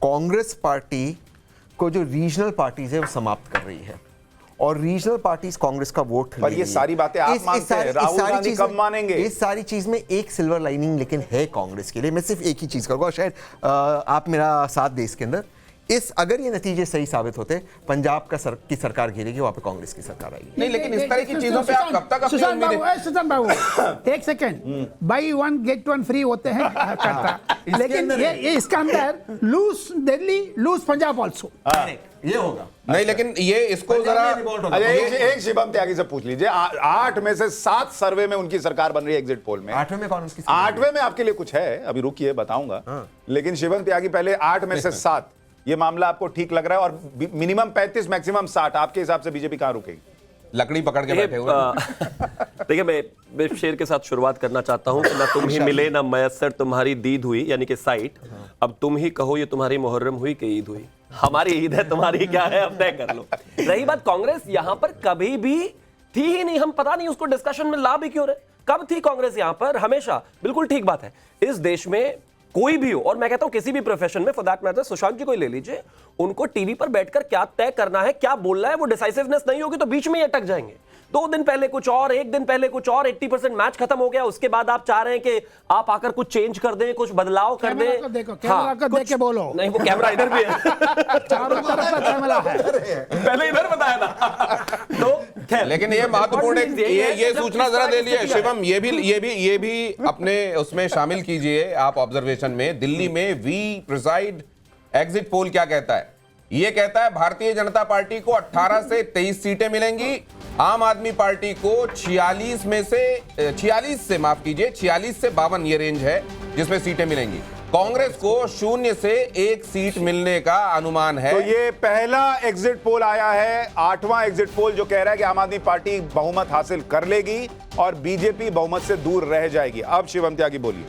Congress party को जो regional parties है वो समाप्त कर रही है और रीजनल पार्टीज कांग्रेस का वोट पर ये सारी बातें आप मानते हैं, राहुल गांधी कब मानेंगे? इस सारी चीज में एक सिल्वर लाइनिंग लेकिन है कांग्रेस के लिए। मैं सिर्फ एक ही चीज करूंगा, शायद आप मेरा साथ दे इसके अंदर। अगर ये नतीजे सही साबित होते, पंजाब की सरकार गिरेगी, वहां पे कांग्रेस की सरकार आएगी। नहीं, लेकिन इस तरह की चीजों पे आप कब तक अपनी उम्मीदें? सुशांत बाबू एक second, buy one get one free होते हैं करता, लेकिन ये इसका अंदर lose Delhi lose Punjab also ये होगा नहीं, लेकिन ये इसको जरा एक शिवम त्यागी से पूछ लीजिए, 8 में से 7 सर्वे में उनकी सरकार बन रही है एग्जिट पोल में। 8वें में कौन उसकी 8वें में आपके लिए कुछ है, अभी रुकिए बताऊंगा। लेकिन शिवम त्यागी पहले 8 में से 7, ये मामला आपको ठीक लग रहा है? और मिनिमम 35 मैक्सिमम 60, आपके हिसाब से बीजेपी कहां रुकेगी? लकड़ी पकड़ के बैठे हुए। देखिए, मैं शेर के साथ शुरुआत करना चाहता हूं कि ना तुम ही मिले ना मयस्सर तुम्हारी दीद हुई, यानी कि साइट। अब तुम ही कहो ये तुम्हारी मुहर्रम हुई कि ईद हुई। हमारी ईद है, तुम्हारी क्या है, अब तय कर लो। रही बात कांग्रेस, यहां पर कभी भी थी ही नहीं, हम पता नहीं उसको डिस्कशन में ला भी क्यों रहे। कब थी कांग्रेस यहां पर? हमेशा। बिल्कुल ठीक बात है। इस देश में कोई भी हो, और मैं कहता हूं किसी भी प्रोफेशन में, फॉर दैट मैटर सुशांत जी को ले लीजिए, उनको टीवी पर बैठकर क्या तय करना है, क्या बोलना है, वो डिसाइसिवनेस नहीं होगी तो बीच में ही अटक जाएंगे। 2 दिन पहले कुछ और, 1 दिन पहले कुछ और, 80% मैच खत्म हो गया, उसके बाद आप चाह रहे हैं कि आप आकर कुछ चेंज कर दें, कुछ बदलाव कर दें। देखो कैमरा को देख के बोलो। नहीं, वो कैमरा इधर भी है। चारों तरफ का कैमरा है, पहले इधर बताया ना। तो खैर, लेकिन ये महत्वपूर्ण ये सूचना जरा दे लिए शिवम, ये भी अपने उसमें शामिल कीजिए आप ऑब्जर्वेशन में। दिल्ली में वी प्रिसाइड एग्जिट पोल क्या कहता है? ये कहता है भारतीय जनता पार्टी को 18 से 23 सीटें मिलेंगी, आम आदमी पार्टी को 46 से माफ कीजिए 46 से 52 ये रेंज है जिसमें सीटें मिलेंगी। कांग्रेस को 0 से 1 सीट मिलने का अनुमान है। तो ये पहला एग्जिट पोल आया है, 8वां एग्जिट पोल, जो कह रहा है कि आम आदमी पार्टी बहुमत हासिल कर लेगी और बीजेपी बहुमत से दूर रह जाएगी। अब शिवम त्यागी बोलिए।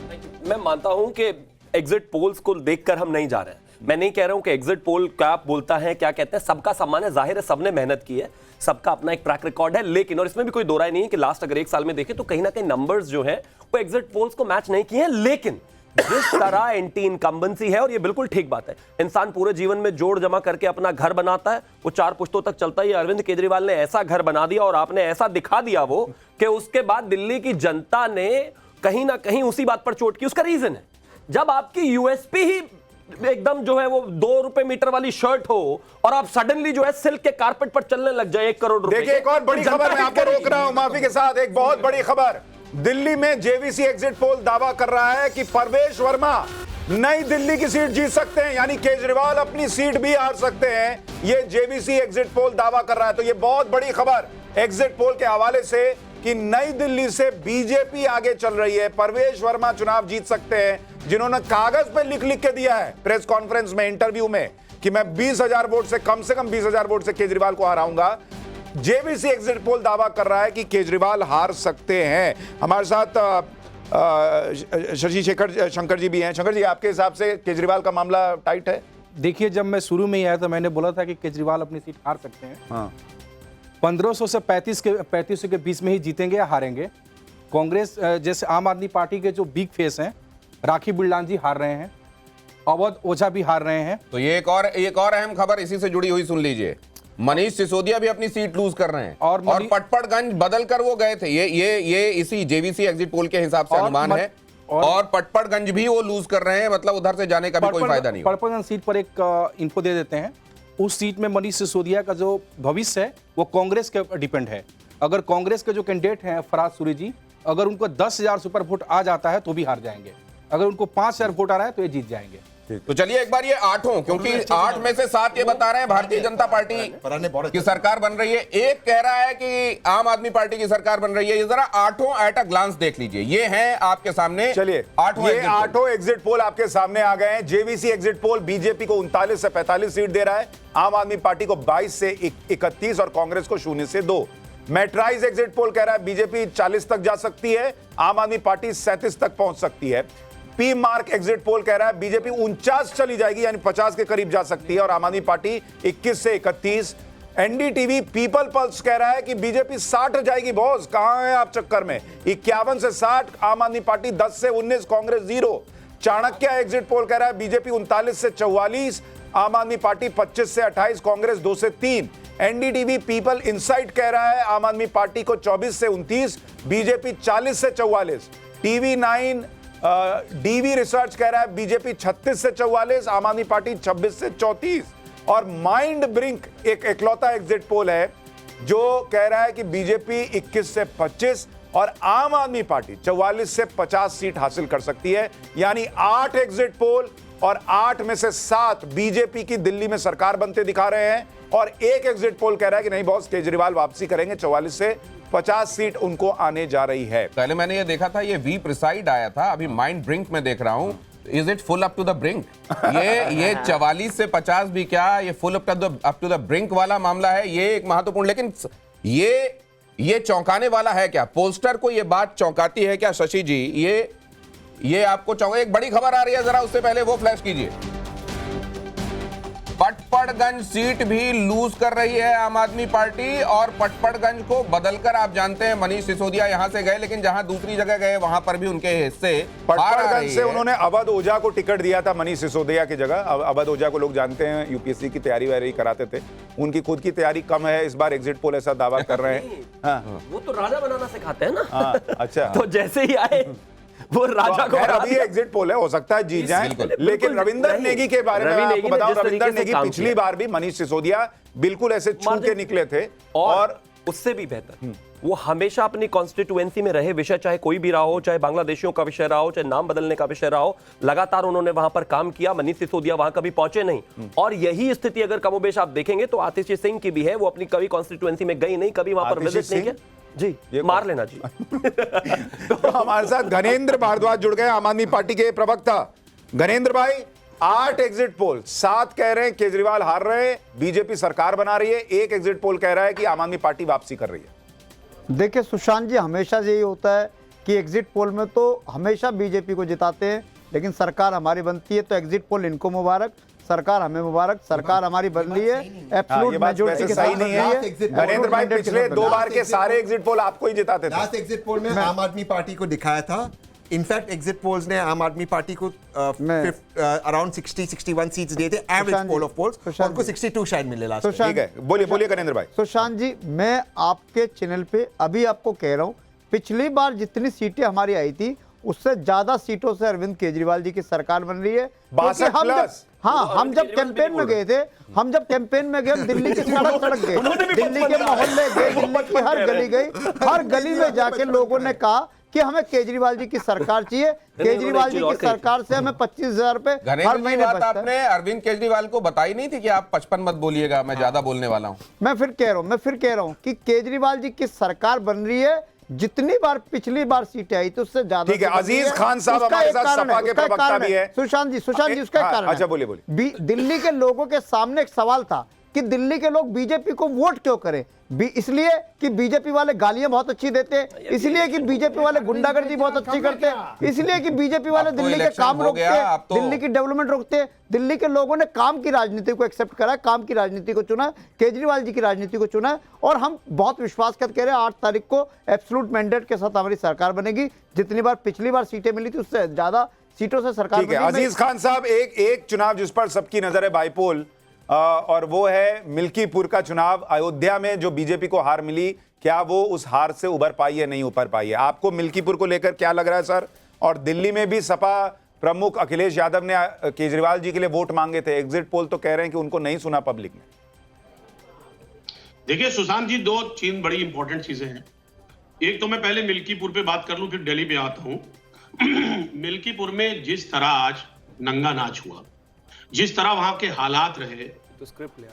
मैं मानता हूं कि एग्जिट पोल्स को देखकर हम नहीं जा रहे हैं। मैं नहीं कह रहा हूं कि एग्जिट पोल क्या बोलता है, क्या कहते हैं, सबका सम्मान है, जाहिर है सबने मेहनत की है, सबका अपना एक ट्रैक रिकॉर्ड है। लेकिन, और इसमें भी कोई दो राय नहीं है कि लास्ट अगर 1 साल में देखें तो कहीं ना कहीं नंबर्स जो है वो एग्जिट पोल्स को मैच नहीं किए हैं। लेकिन जिस तरह एंटी इनकम्बेंसी है, और ये बिल्कुल ठीक बात है, इंसान पूरे जीवन में जोड़ जमा करके अपना घर बनाता है, वो 4 पुश्तों तक चलता है। अरविंद केजरीवाल ने ऐसा घर बना दिया और आपने ऐसा दिखा दिया वो कि उसके बाद दिल्ली की जनता ने कहीं ना कहीं उसी बात पर चोट की। उसका रीजन है, जब आपकी यूएसपी ही एकदम जो है वो 2 रुपए मीटर वाली शर्ट हो और आप सडनली जो है सिल्क के कारपेट पर चलने लग जाए 1 करोड़ रुपए। देखिए, एक और बड़ी खबर मैं आपको रोक रहा हूं माफी के साथ, एक बहुत बड़ी खबर। दिल्ली में जेवीसी एग्जिट पोल दावा कर रहा है कि परवेश वर्मा नई दिल्ली की सीट जीत सकते हैं, यानी केजरीवाल अपनी सीट भी हार सकते हैं। ये जेवीसी एग्जिट पोल दावा कर रहा है। तो ये बहुत बड़ी खबर एग्जिट पोल के हवाले से कि नई दिल्ली से बीजेपी आगे चल रही है, परवेश वर्मा चुनाव जीत सकते हैं, जिन्होंने कागज पे लिख लिख के दिया है प्रेस कॉन्फ्रेंस में, इंटरव्यू में, कि मैं 20,000 वोट से कम 20,000 वोट से केजरीवाल को हराऊंगा। जेवीसी एग्जिट पोल दावा कर रहा है कि केजरीवाल हार सकते हैं। हमारे साथ शशि शेखर शंकर जी भी हैं। शंकर जी, आपके हिसाब से केजरीवाल का मामला टाइट है? देखिए, जब मैं शुरू में ही आया तो मैंने बोला था कि केजरीवाल अपनी सीट हार सकते हैं। हाँ। 1500 से 3500 के बीच में ही जीतेंगे या हारेंगे। कांग्रेस जैसे आम आदमी पार्टी के जो बिग फेस हैं, राखी बिरलान जी हार रहे हैं, अवध ओझा भी हार रहे हैं। तो ये एक और अहम खबर इसी से जुड़ी हुई सुन लीजिए। मनीष सिसोदिया भी अपनी सीट लूज कर रहे हैं और पटपड़गंज बदल कर वो गए थे। ये इसी जेवीसी एग्जिट पोल के हिसाब से अनुमान है। और पटपड़गंज भी वो लूज कर रहे हैं, मतलब उधर से जाने का भी कोई फायदा नहीं। पटपड़गंज सीट पर एक इन्फो दे देते हैं। उस सीट में मनीष सिसोदिया का जो भविष्य है वो कांग्रेस के डिपेंड है। अगर कांग्रेस के जो कैंडिडेट हैं फराज सूरी जी, अगर उनको 10,000 सुपर वोट आ जाता है तो भी हार जाएंगे, अगर उनको 5,000 वोट आ रहा है तो ये जीत जाएंगे। तो चलिए एक बार ये 8 क्योंकि 8 में से 7 ये बता रहे हैं भारतीय जनता पार्टी की सरकार बन रही है, एक कह रहा है कि आम आदमी पार्टी की सरकार बन रही है। ये जरा 8 एट अ ग्लांस देख लीजिए, ये हैं आपके सामने। चलिए, 8 एग्जिट पोल आपके सामने आ गए हैं। जेवीसी एग्जिट पोल बीजेपी को 39 से 45 सीट दे रहा है, आम आदमी पार्टी को 22 से 31 और कांग्रेस को 0 से 2। मैट्राइज एग्जिट पोल कह रहा है बीजेपी 40 तक जा सकती है, आम आदमी पार्टी 37 तक पहुंच सकती है। पी मार्क एग्जिट पोल कह रहा है बीजेपी 49 चली जाएगी, यानी 50 के करीब जा सकती है, और आम आदमी पार्टी 21 से 31। एनडीटीवी पीपल पल्स कह रहा है कि बीजेपी 60 जाएगी। बॉस कहां है आप चक्कर में? 51 से 60, आम आदमी पार्टी 10 से 19, कांग्रेस 0। चाणक्य एग्जिट पोल कह रहा है बीजेपी 39 से 44, आम आदमी पार्टी 25 से 28, कांग्रेस 2 से 3। एनडीटीवी पीपल इनसाइट कह रहा है आम आदमी पार्टी को 24 से 29, बीजेपी 40 से 44। टीवी 9 डीवी रिसर्च कह रहा है बीजेपी 36 से 44, आम आदमी पार्टी 26 से 34। और माइंड ब्रिंक एक इकलौता एग्जिट पोल है जो कह रहा है कि बीजेपी 21 से 25 और आम आदमी पार्टी 44 से 50 सीट हासिल कर सकती है। यानी 8 एग्जिट पोल और 8 में से 7 बीजेपी की दिल्ली में सरकार बनते दिखा रहे हैं, और एक एग्जिट पोल कह रहा है कि नहीं बॉस, केजरीवाल वापसी करेंगे, 44 से 50 सीट उनको आने जा रही है। पहले मैंने ये देखा था, ये वी प्रिसाइड आया था, अभी माइंड ब्रिंक में देख रहा हूं। Is it full up to the brink? ये 44 से 50 भी क्या, ये full up to the brink वाला मामला है। ये एक महत्वपूर्ण, लेकिन ये चौंकाने वाला है क्या? पोस्टर को ये बात चौंकाती है क्या शशि जी? ये आपको चौंका? एक बड़ी खबर आ रही है, जरा उससे पहले वो फ्लैश कीजिए। पटपड़गंज सीट भी लूज कर रही है आम आदमी पार्टी, और पटपड़गंज को बदलकर आप जानते हैं मनीष सिसोदिया यहां से गए, लेकिन जहां दूसरी जगह गए वहां पर भी उनके हिस्से पटपड़गंज से उन्होंने अवध ओझा को टिकट दिया था मनीष सिसोदिया की जगह। अवध ओझा को लोग जानते हैं, यूपीएससी की तैयारी वैयारी कराते थे, उनकी खुद की तैयारी कम है, इस बार एग्जिट पोल ऐसा दावा कर रहे हैं। हाँ। वो तो राजा बनाना सिखाते हैं ना। हाँ, अच्छा। तो जैसे ही आए वो राजा को अभी एग्जिट पोल है, हो सकता है जीत जाए, लेकिन रविंदर नेगी के बारे में आपको बताऊं, रविंदर नेगी पिछली बार भी मनीष सिसोदिया बिल्कुल ऐसे छू के निकले थे, और उससे भी बेहतर वो हमेशा अपनी कॉन्स्टिट्यूएंसी में रहे, विषय चाहे कोई भी रहा हो, चाहे बांग्लादेशियों का विषय रहा हो, चाहे नाम बदलने का विषय रहा हो, लगातार उन्होंने वहां पर काम किया। मनीष सिसोदिया वहां कभी पहुंचे नहीं, और यही स्थिति अगर कमोबेश आप देखेंगे तो आतिशी सिंह की भी है। वो अपनी कभी कॉन्स्टिट्यूएंसी में गई नहीं, कभी वहां पर विजिट नहीं किया जी। मार लेना जी। तो हमारे साथ घनेंद्र भारद्वाज जुड़ गए, आम आदमी पार्टी के प्रवक्ता। घनेंद्र भाई, 8 एग्जिट पोल, 7 कह रहे हैं केजरीवाल हार रहे हैं, बीजेपी सरकार बना रही है, एक एग्जिट पोल कह रहा है कि आम आदमी पार्टी वापसी कर रही है। देखिए सुशांत जी, हमेशा यही होता है कि एग्जिट पोल में तो हमेशा बीजेपी को जिताते हैं, लेकिन सरकार हमारी बनती है तो एग्जिट पोल इनको मुबारक, सरकार हमें मुबारक, सरकार हमारी बन रही है एब्सोल्यूट मेजॉरिटी के सही साथ नहीं है। नरेंद्र भाई, पिछले 2 बार के सारे एग्जिट पोल आपको ही जिताते थे। लास्ट एग्जिट पोल में आम आदमी पार्टी को दिखाया था। इनफैक्ट एग्जिट पोल्स ने आम आदमी पार्टी को अराउंड 60-61 सीट्स दिए थे, एवरेज पोल ऑफ पोल्स, उनको 62 शायद मिले लास्ट। ठीक है, बोलिए घनेंद्र भाई। सुशांत जी, मैं आपके चैनल पे अभी आपको कह रहा हूँ, पिछली बार जितनी सीटें हमारी आई थी उससे ज्यादा सीटों से अरविंद केजरीवाल जी की सरकार बन रही है। 62+। हम जब कैंपेन में गए थे, हम दिल्ली के सड़क गए, दिल्ली के मोहल्ले गए, दिल्ली की हर गली गई, हर गली में जाके लोगों ने कहा कि हमें केजरीवाल जी की सरकार चाहिए, केजरीवाल जी की सरकार से हमें 25,000 रुपए हर महीने बात आपने अरविंद केजरीवाल को बताई नहीं थी कि आप 55 मत बोलिएगा, मैं ज्यादा बोलने वाला हूं। मैं फिर कह रहा हूं कि केजरीवाल जी की सरकार बन रही है, जितनी बार पिछली बार सीटें आई तो उससे ज्यादा। ठीक है, अजीज खान साहब हमारे साथ सपा के प्रवक्ता भी है। सुशांत जी उसका कारण, अच्छा बोलिए। दिल्ली के लोगों के सामने एक सवाल था कि दिल्ली के लोग बीजेपी को वोट क्यों करें, इसलिए कि बीजेपी वाले गालियां बहुत अच्छी देते हैं, इसलिए कि बीजेपी वाले गुंडागर्दी बहुत अच्छी करते हैं, इसलिए कि बीजेपी वाले दिल्ली के काम रोकते हैं, दिल्ली की डेवलपमेंट रोकते हैं। दिल्ली के लोगों ने काम की राजनीति को एक्सेप्ट करा, काम की राजनीति को चुना, केजरीवाल जी की राजनीति को चुना, और हम बहुत विश्वास के साथ कह रहे हैं 8 तारीख को एब्सोल्यूट मैंडेट के साथ हमारी सरकार बनेगी। जितनी बार पिछली बार सीटें मिली थी उससे ज्यादा सीटों से सरकार बनेगी। अजीज खान साहब, एक चुनाव जिस पर सबकी नजर है बाईपोल, और वो है मिल्कीपुर का चुनाव। अयोध्या में जो बीजेपी को हार मिली, क्या वो उस हार से उभर पाई है, नहीं उभर पाई है? आपको मिल्कीपुर को लेकर क्या लग रहा है सर? और दिल्ली में भी सपा प्रमुख अखिलेश यादव ने केजरीवाल जी के लिए वोट मांगे थे, एग्जिट पोल तो कह रहे हैं कि उनको नहीं सुना पब्लिक ने। देखिए सुशांत जी, 2-3 बड़ी इंपॉर्टेंट चीजें हैं। एक तो मैं पहले मिल्कीपुर पे बात कर लूं, फिर दिल्ली पे आता हूं। मिल्कीपुर में जिस तरह आज नंगा नाच हुआ, जिस तरह वहां के हालात रहे,